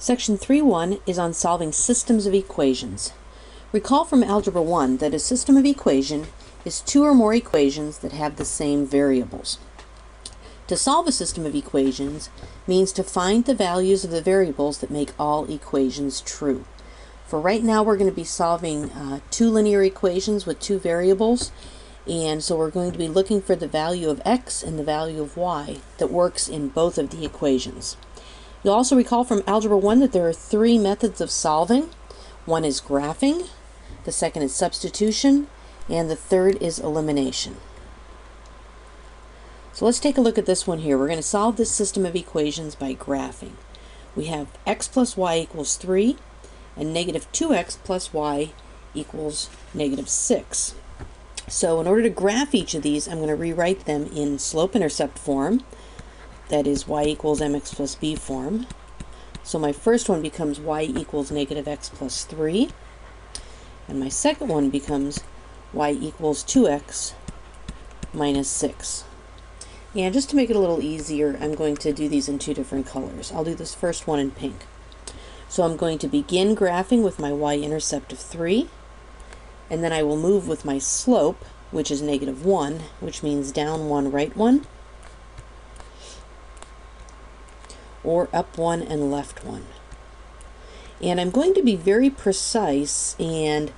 Section 3.1 is on solving systems of equations. Recall from Algebra 1 that a system of equation is two or more equations that have the same variables. To solve a system of equations means to find the values of the variables that make all equations true. For right now we're going to be solving two linear equations with two variables, and so we're going to be looking for the value of x and the value of y that works in both of the equations. You'll also recall from Algebra 1 that there are three methods of solving. One is graphing, the second is substitution, and the third is elimination. So let's take a look at this one here. We're going to solve this system of equations by graphing. We have x plus y equals 3 and negative 2x plus y equals negative 6. So in order to graph each of these, I'm going to rewrite them in slope-intercept form. That is y equals mx plus b form. So my first one becomes y equals negative x plus 3. And my second one becomes y equals 2x minus 6. And just to make it a little easier, I'm going to do these in two different colors. I'll do this first one in pink. So I'm going to begin graphing with my y-intercept of 3. And then I will move with my slope, which is negative 1, which means down 1, right 1. Or up 1 and left 1. And I'm going to be very precise and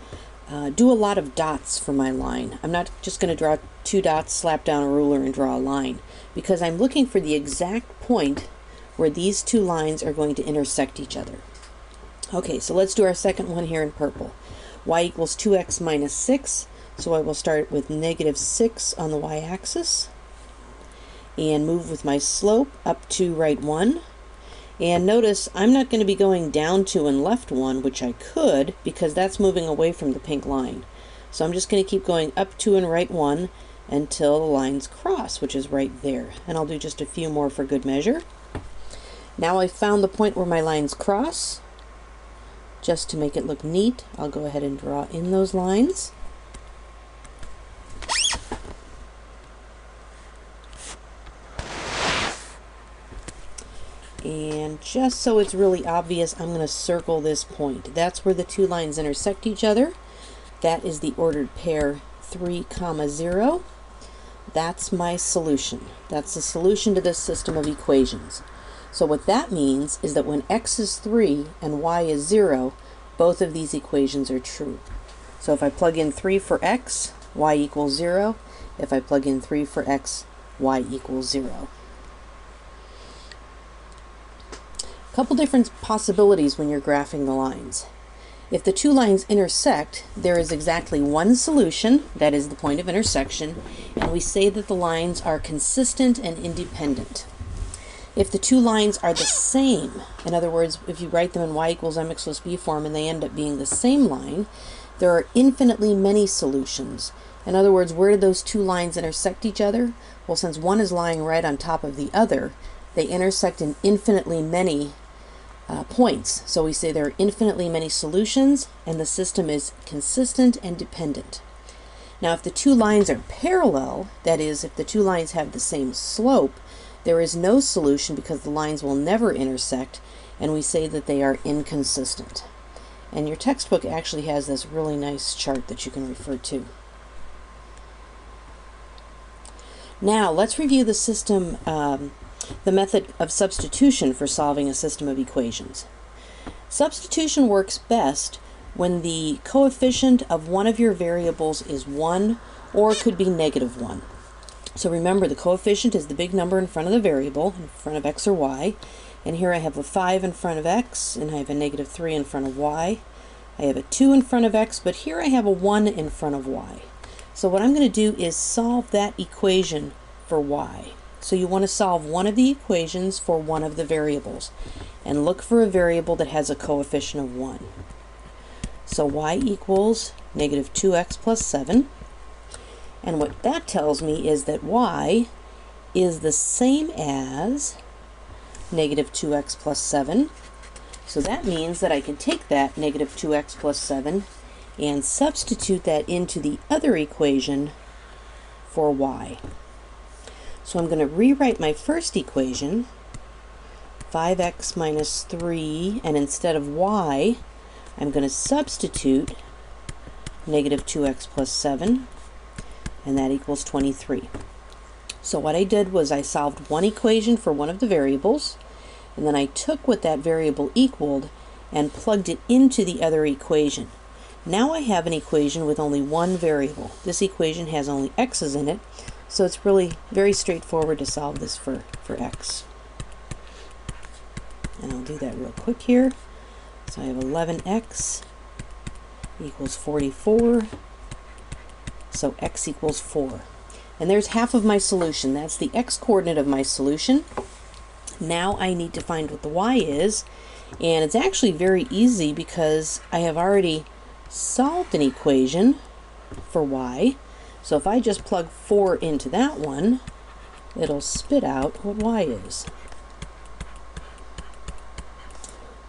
do a lot of dots for my line. I'm not just going to draw two dots, slap down a ruler, and draw a line, because I'm looking for the exact point where these two lines are going to intersect each other. Okay, so let's do our second one here in purple. Y equals 2x minus 6, so I will start with negative 6 on the y-axis and move with my slope up to right 1. And notice I'm not going to be going down 2 and left 1, which I could, because that's moving away from the pink line. So I'm just going to keep going up 2 and right 1 until the lines cross, which is right there. And I'll do just a few more for good measure. Now I've found the point where my lines cross. Just to make it look neat, I'll go ahead and draw in those lines. And just so it's really obvious, I'm going to circle this point. That's where the two lines intersect each other. That is the ordered pair 3, 0. That's my solution. That's the solution to this system of equations. So what that means is that when x is 3 and y is 0, both of these equations are true. So if I plug in 3 for x, y equals 0. If I plug in 3 for x, y equals 0. A couple different possibilities when you're graphing the lines. If the two lines intersect, there is exactly one solution, that is the point of intersection, and we say that the lines are consistent and independent. If the two lines are the same, in other words, if you write them in y equals mx plus b form and they end up being the same line, there are infinitely many solutions. In other words, where do those two lines intersect each other? Well, since one is lying right on top of the other, they intersect in infinitely many points. So we say there are infinitely many solutions, and the system is consistent and dependent. Now, if the two lines are parallel, that is, if the two lines have the same slope, there is no solution because the lines will never intersect, and we say that they are inconsistent. And your textbook actually has this really nice chart that you can refer to. Now, let's review the system, the method of substitution for solving a system of equations. Substitution works best when the coefficient of one of your variables is 1, or it could be negative 1. So remember, the coefficient is the big number in front of the variable, in front of x or y. And here I have a 5 in front of x, and I have a negative 3 in front of y. I have a 2 in front of x, but here I have a 1 in front of y. So what I'm going to do is solve that equation for y. So you want to solve one of the equations for one of the variables, and look for a variable that has a coefficient of 1. So y equals negative 2x plus 7. And what that tells me is that y is the same as negative 2x plus 7. So that means that I can take that negative 2x plus 7 and substitute that into the other equation for y. So I'm going to rewrite my first equation 5x minus 3, and instead of y, I'm going to substitute negative 2x plus 7, and that equals 23. So what I did was I solved one equation for one of the variables, and then I took what that variable equaled and plugged it into the other equation. Now I have an equation with only one variable. This equation has only x's in it, so it's really very straightforward to solve this for x. And I'll do that real quick here. So I have 11x equals 44, so x equals 4. And there's half of my solution. That's the x-coordinate of my solution. Now I need to find what the y is, and it's actually very easy because I have already solved an equation for y. So if I just plug 4 into that one, it'll spit out what y is.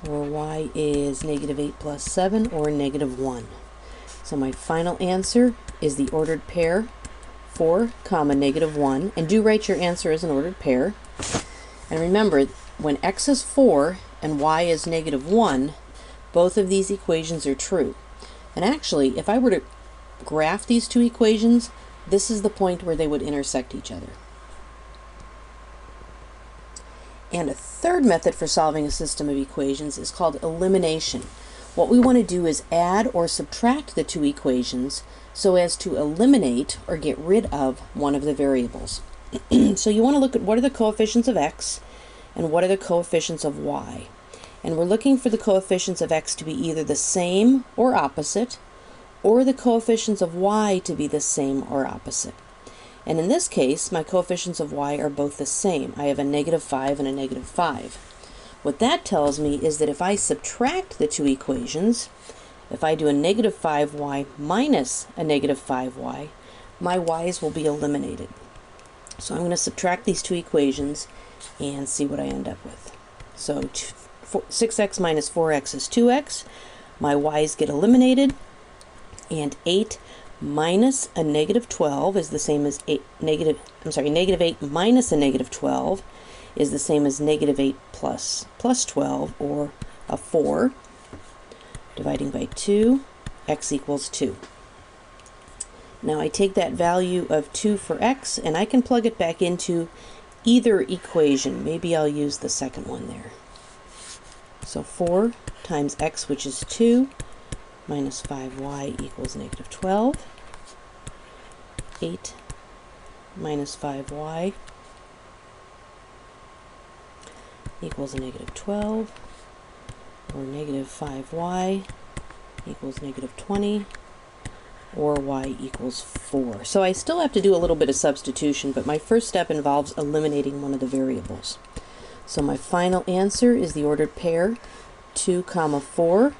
Or y is negative 8 plus 7, or negative 1. So my final answer is the ordered pair 4, negative 1. And do write your answer as an ordered pair. And remember, when x is 4 and y is negative 1, both of these equations are true. And actually, if I were to graph these two equations, this is the point where they would intersect each other. And a third method for solving a system of equations is called elimination. What we want to do is add or subtract the two equations so as to eliminate or get rid of one of the variables. So you want to look at what are the coefficients of x and what are the coefficients of y. And we're looking for the coefficients of x to be either the same or opposite, or the coefficients of y to be the same or opposite. And in this case, my coefficients of y are both the same. I have a negative 5 and a negative 5. What that tells me is that if I subtract the two equations, if I do a negative 5y minus a negative 5y, my y's will be eliminated. So I'm going to subtract these two equations and see what I end up with. So 6x minus 4x is 2x. My y's get eliminated, and 8 minus a negative 12 is the same as negative 8 minus a negative 12 is the same as negative 8 plus 12, or a 4. Dividing by 2, x equals 2. Now I take that value of 2 for x, and I can plug it back into either equation. Maybe I'll use the second one there. So 4 times x, which is 2, minus 5y equals negative 12. 8 minus 5y equals a negative 12, or negative 5y equals negative 20, or y equals 4. So I still have to do a little bit of substitution, but my first step involves eliminating one of the variables. So my final answer is the ordered pair 2, 4,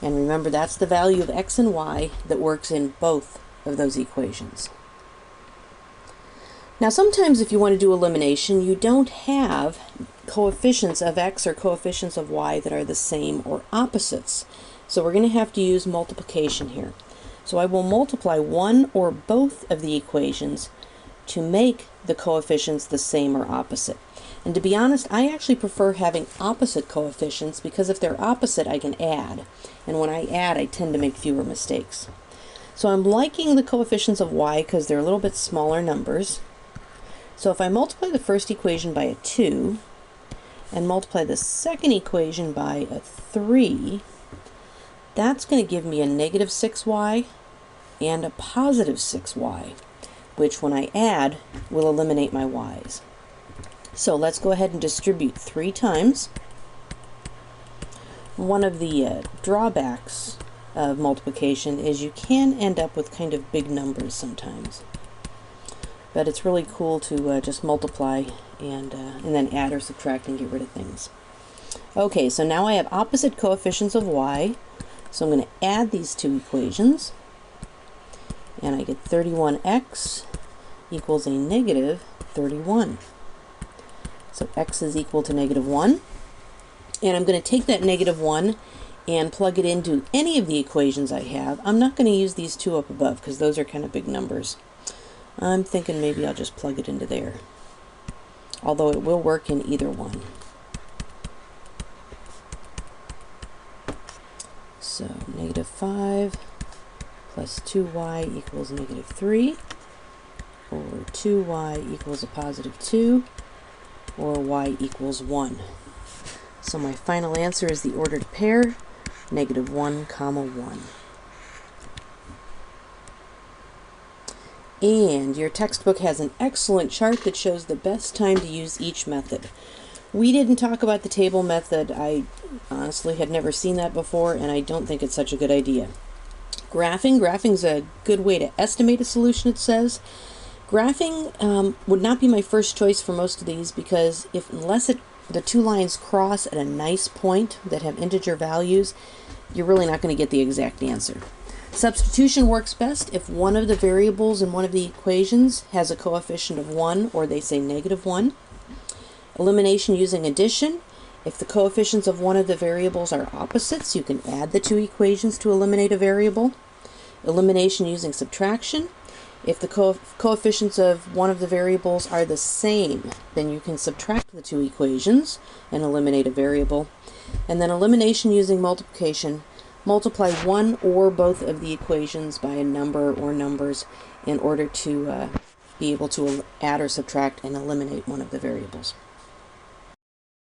and remember that's the value of x and y that works in both of those equations. Now sometimes if you want to do elimination, you don't have coefficients of x or coefficients of y that are the same or opposites. So we're going to have to use multiplication here. So I will multiply one or both of the equations to make the coefficients the same or opposite. And to be honest, I actually prefer having opposite coefficients because if they're opposite, I can add. And when I add, I tend to make fewer mistakes. So I'm liking the coefficients of y because they're a little bit smaller numbers. So if I multiply the first equation by a 2 and multiply the second equation by a 3, that's going to give me a negative 6y and a positive 6y, which when I add will eliminate my y's. So let's go ahead and distribute 3 times. One of the drawbacks of multiplication is you can end up with kind of big numbers sometimes. But it's really cool to just multiply and then add or subtract and get rid of things. Okay, so now I have opposite coefficients of y. So I'm going to add these two equations. And I get 31x equals a negative 31. So x is equal to negative 1. And I'm going to take that negative 1 and plug it into any of the equations I have. I'm not going to use these two up above because those are kind of big numbers. I'm thinking maybe I'll just plug it into there, although it will work in either one. So negative 5 plus 2y equals negative 3, or 2y equals a positive 2, or y equals 1. So my final answer is the ordered pair, negative 1, comma 1. And your textbook has an excellent chart that shows the best time to use each method. We didn't talk about the table method. I honestly had never seen that before, and I don't think it's such a good idea. Graphing's a good way to estimate a solution, it says. Graphing would not be my first choice for most of these, because unless the two lines cross at a nice point that have integer values, you're really not going to get the exact answer. Substitution works best if one of the variables in one of the equations has a coefficient of 1, or they say negative 1. Elimination using addition. If the coefficients of one of the variables are opposites, you can add the two equations to eliminate a variable. Elimination using subtraction. If the coefficients of one of the variables are the same, then you can subtract the two equations and eliminate a variable. And then elimination using multiplication. Multiply one or both of the equations by a number or numbers in order to be able to add or subtract and eliminate one of the variables.